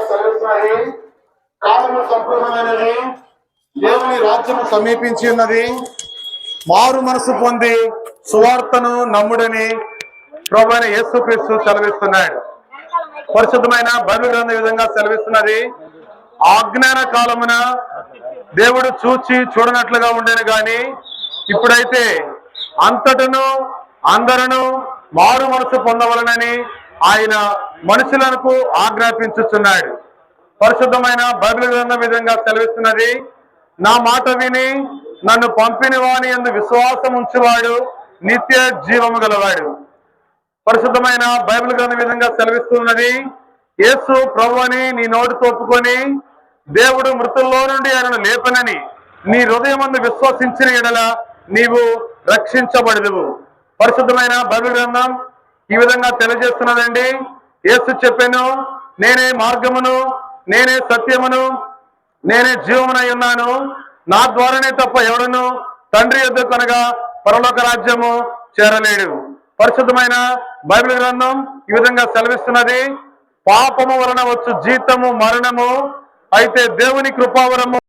సెలవిస్తున్నది. కాలము సంపూర్ణమైనది, దేవుని రాజ్యము సమీపించి ఉన్నది, మారు మనసు పొంది సువార్తను నమ్ముడని ప్రభువైన యేసుక్రీస్తు సెలవిస్తున్నాడు. పరిశుద్ధమైన బైబిల్ గ్రంథం ఈ విధంగా సెలవిస్తున్నది. ఆజ్ఞాన కాలమున దేవుడు చూచి చూడనట్లుగా ఉండేను గాని ఇప్పుడైతే అంతటను అందరూ మారు మనసు పొందవలనని ఆయన మనుషులకు ఆజ్ఞాపించుచున్నాడు. పరిశుద్ధమైన బైబిల్ గ్రంథం విధంగా సెలవిస్తున్నది. నా మాట విని నన్ను పంపిన వాని యందు విశ్వాసం ఉంచువాడు నిత్య జీవము గలవాడు. పరిశుద్ధమైన బైబిల్ గ్రంథం విధంగా సెలవిస్తున్నది. యేసు ప్రభువని నీ నోటితో ఒప్పుకొని దేవుడు మృతుల్లో నుండి ఆయనను లేపనని నీ హృదయమందు విశ్వసించిన ఎడల నీవు రక్షించబడదువు. పరిశుద్ధమైన బైబిల్ గ్రంథం ఈ విధంగా తెలియజేస్తున్నదండి. యేసు చెప్పాను, నేనే మార్గమును, నేనే సత్యమును, నేనే జీవమునై ఉన్నాను. నా ద్వారానే తప్ప ఎవడును తండ్రి యొద్దకు అనగా పరలోక రాజ్యము చేరలేడు. పరిశుద్ధమైన బైబిల్ గ్రంథం ఈ విధంగా సెలవిస్తున్నది. పాపము వలన వచ్చు జీతము మరణము, అయితే దేవుని కృపావరము